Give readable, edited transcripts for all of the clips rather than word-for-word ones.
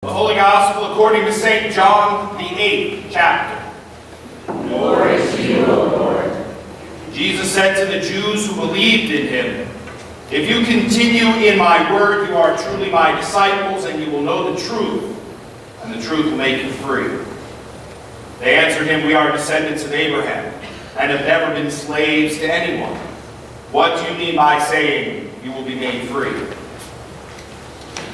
The Holy Gospel according to St. John, the 8th chapter. Glory to you, O Lord. Jesus said to the Jews who believed in him, "If you continue in my word, you are truly my disciples, and you will know the truth, and the truth will make you free." They answered him, "We are descendants of Abraham, and have never been slaves to anyone. What do you mean by saying you will be made free?"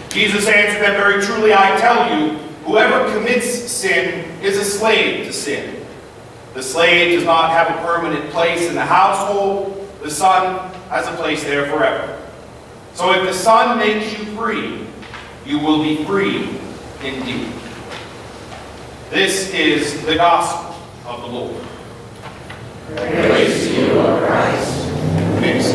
Jesus answered them, "Very truly I tell you, whoever commits sin is a slave to sin. The slave does not have a permanent place in the household. The Son has a place there forever. So if the Son makes you free, you will be free indeed." This is the gospel of the Lord. Praise to you, O Christ. Praise.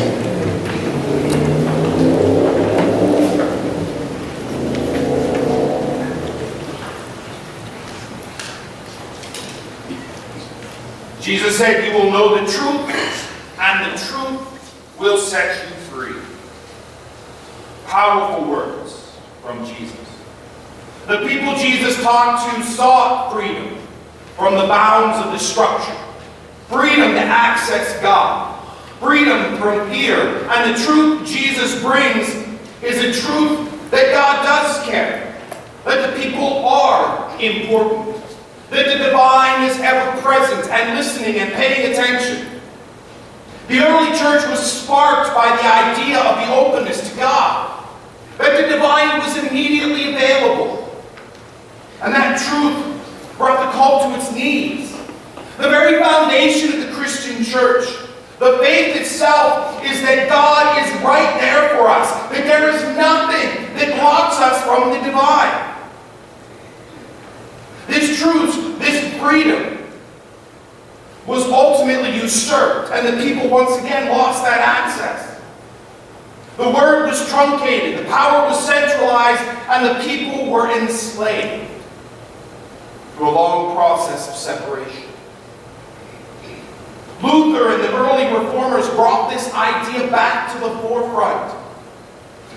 Jesus said, "You will know the truth, and the truth will set you free." Powerful words from Jesus. The people Jesus talked to sought freedom from the bounds of destruction, freedom to access God, freedom from fear, and the truth Jesus brings is a truth that God does care, that the people are important, that the divine is ever present and listening and paying attention. The early church was sparked by the idea of the openness to God, that the divine was immediately available, and that truth brought the cult to its knees. The very foundation of the Christian church, the faith itself, is that God is right there for us, that there is nothing that blocks us from the divine. This truth, this freedom, was ultimately usurped, and the people once again lost that access. The word was truncated, the power was centralized, and the people were enslaved through a long process of separation. Luther and the early reformers brought this idea back to the forefront.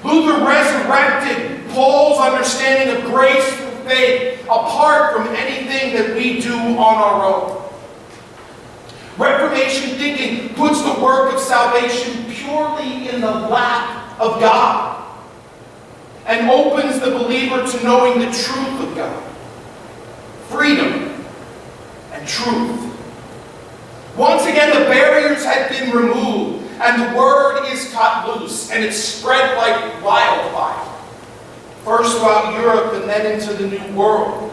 Luther resurrected Paul's understanding of grace through faith, apart from anything that we do on our own. Reformation thinking puts the work of salvation purely in the lap of God and opens the believer to knowing the truth of God, freedom and truth. Once again, the barriers had been removed, and the word is cut loose, and it's spread like wildfire. First throughout Europe and then into the New World.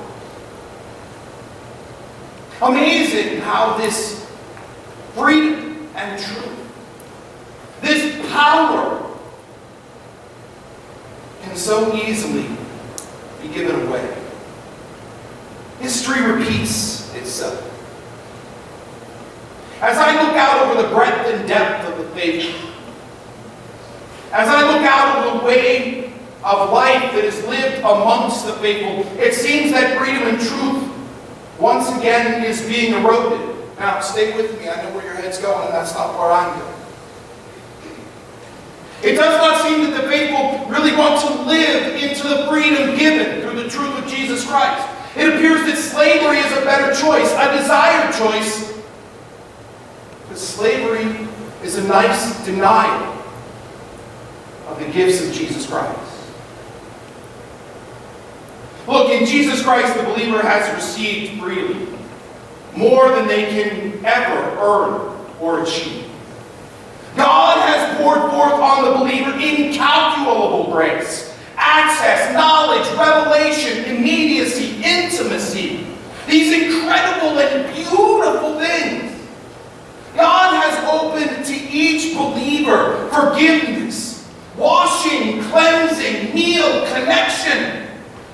Amazing how this freedom and truth, this power, can so easily be given away. History repeats itself. As I look out over the breadth and depth of the faith, as I look out over the way of life that is lived amongst the faithful, it seems that freedom and truth once again is being eroded. Now, stay with me. I know where your head's going, and that's not where I'm going. It does not seem that the faithful really want to live into the freedom given through the truth of Jesus Christ. It appears that slavery is a better choice, a desired choice, but slavery is a nice denial of the gifts of Jesus Christ. Look, in Jesus Christ, the believer has received freely more than they can ever earn or achieve. God has poured forth on the believer incalculable grace, access, knowledge, revelation, immediacy, intimacy. These incredible and beautiful things. God has opened to each believer forgiveness, washing, cleansing, meal, connection.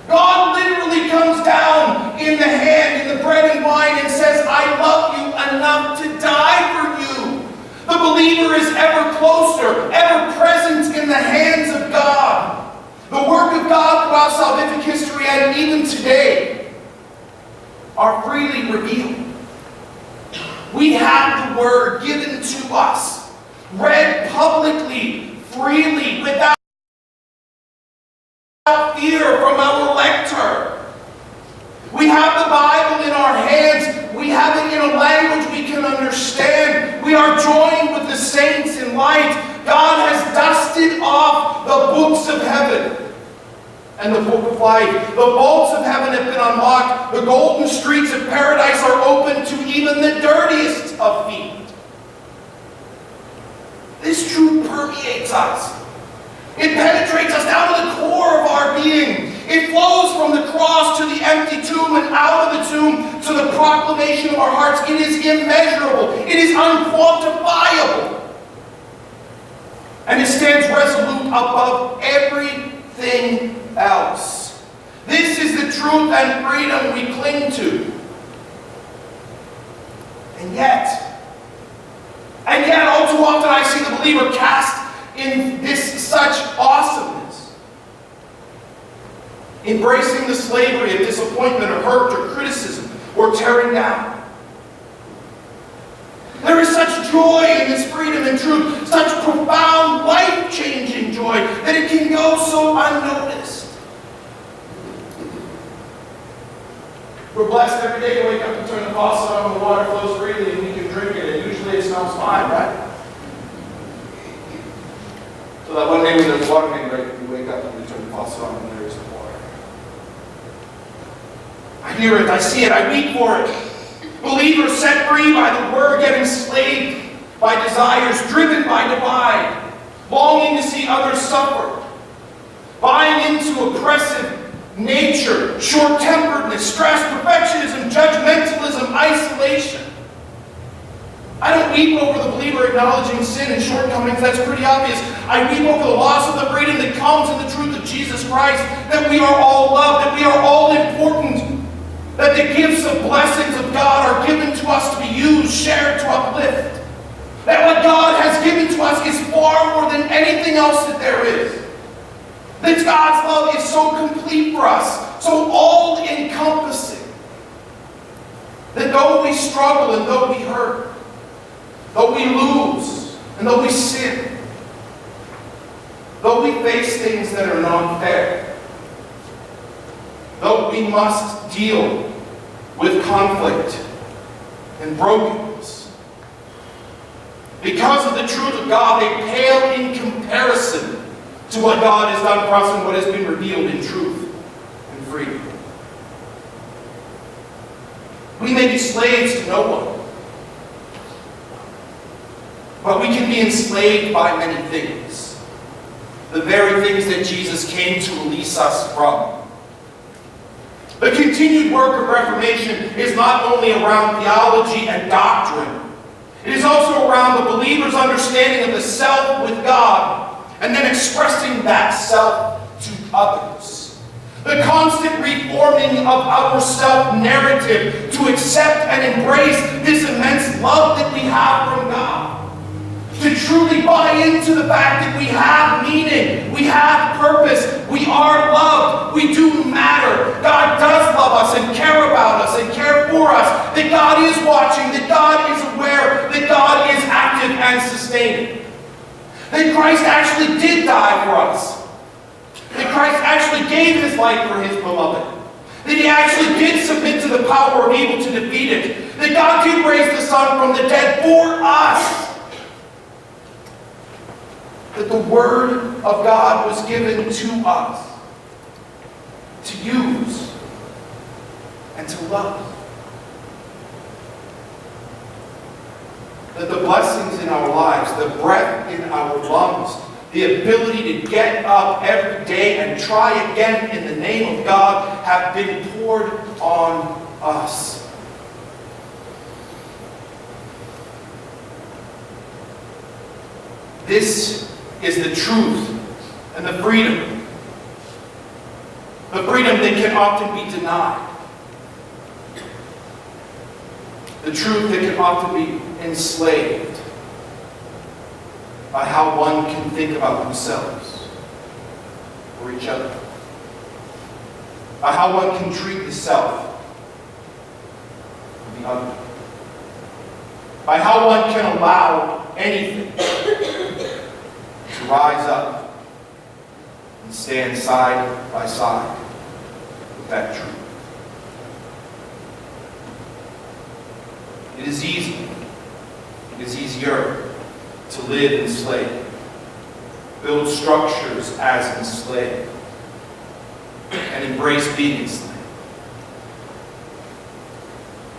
God literally comes down in the hand, in the bread and wine, and says, "I love you enough to die for you." The believer is ever closer, ever present in the hands of God. The work of God throughout salvific history and even today are freely revealed. We have the word given to us, read publicly, freely, without fear from our lector. light. God has dusted off the books of heaven and the book of life. The vaults of heaven have been unlocked. The golden streets of paradise are open to even the dirtiest of feet. This truth permeates us. It penetrates us down to the core of our being. It flows from the cross to the empty tomb and out of the tomb to the proclamation of our hearts. It is immeasurable. It is unquantifiable. And it stands resolute above everything else. This is the truth and freedom we cling to. And yet, all too often I see the believer cast in this such awesomeness, embracing the slavery of disappointment or hurt or criticism or tearing down. There is such joy in this freedom and truth, such profound, life-changing joy, that it can go so unnoticed. We're blessed every day to wake up and turn the faucet on and the water flows freely and we can drink it, and usually it smells fine, right? So that one day when there's water main break, we wake up and we turn the faucet on and there is no water. I hear it, I see it, I weep for it. Believers set free by the word, yet enslaved by desires, driven by divide, longing to see others suffer, buying into oppressive nature, short-temperedness, stress, perfectionism, judgmentalism, isolation. I don't weep over the believer acknowledging sin and shortcomings. That's pretty obvious. I weep over the loss of the freedom that comes in the truth of Jesus Christ, that we are all loved, that we are all important, that the gifts of blessings of God are given to us to be used, shared, to uplift. That what God has given to us is far more than anything else that there is. That God's love is so complete for us, so all-encompassing, that though we struggle and though we hurt, though we lose and though we sin, though we face things that are not fair, though we must deal with conflict and brokenness, because of the truth of God, they pale in comparison to what God has done for us and what has been revealed in truth and freedom. We may be slaves to no one, but we can be enslaved by many things. The very things that Jesus came to release us from. The continued work of Reformation is not only around theology and doctrine. It is also around the believer's understanding of the self with God and then expressing that self to others. The constant reforming of our self-narrative to accept and embrace this immense love that we have from God. To truly buy into the fact that we have meaning, we have purpose, we are loved, we do matter. God does love us and care about us and care for us. That God is watching, that God is aware, that God is active and sustaining. That Christ actually did die for us. That Christ actually gave his life for his beloved. That he actually did submit to the power of evil to defeat it. That God did raise the Son from the dead for us. That the Word of God was given to us to use and to love. That the blessings in our lives, the breath in our lungs, the ability to get up every day and try again in the name of God have been poured on us. This is the truth and the freedom. The freedom that can often be denied. The truth that can often be enslaved by how one can think about themselves or each other. By how one can treat the self or the other. By how one can allow anything to rise up and stand side by side with that truth. It is easy. It is easier to live enslaved, build structures as enslaved, and embrace being enslaved.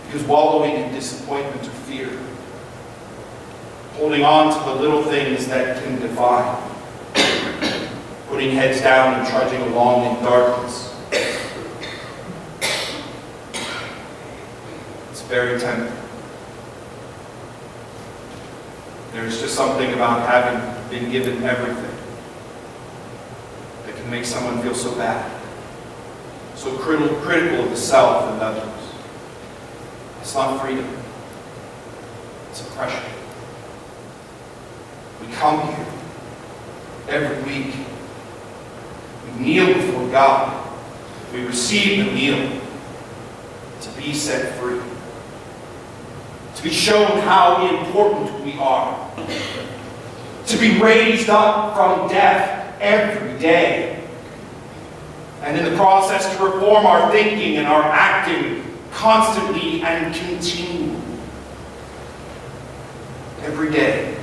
Because wallowing in disappointment or fear, holding on to the little things that can divide, putting heads down and trudging along in darkness, it's very tempting. There's just something about having been given everything that can make someone feel so bad, so critical of the self and others. It's not freedom. It's oppression. We come here every week. We kneel before God. We receive the meal to be set free. To be shown how important we are. To be raised up from death every day. And in the process to reform our thinking and our acting constantly and continually. Every day,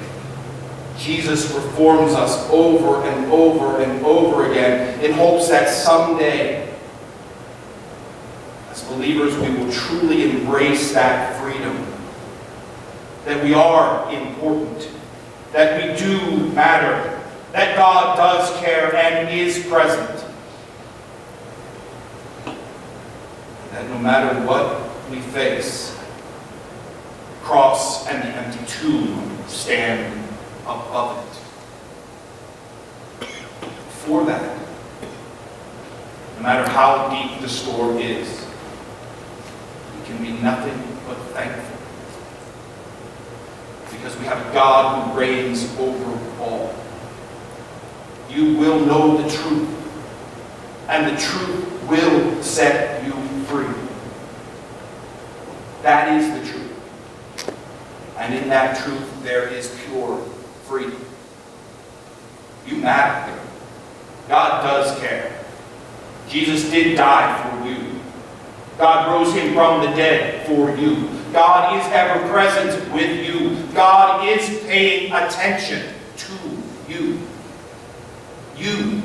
Jesus reforms us over and over and over again in hopes that someday, as believers, we will truly embrace that freedom. That we are important. That we do matter. That God does care and is present. That no matter what we face, the cross and the empty tomb stand above it. For that, no matter how deep the storm is, we can be nothing but thankful. Because we have a God who reigns over all. You will know the truth, and the truth will set you free. That is the truth. And in that truth, there is pure freedom. You matter. God does care. Jesus did die for you. God rose him from the dead for you. God is ever present with you. God is paying attention to you. You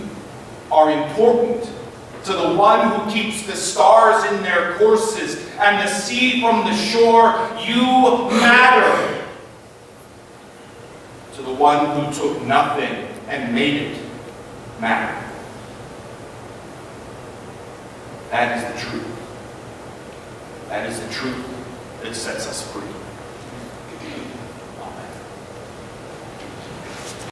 are important to the one who keeps the stars in their courses and the sea from the shore. You matter to the one who took nothing and made it matter. That is the truth. That is the truth that sets us free.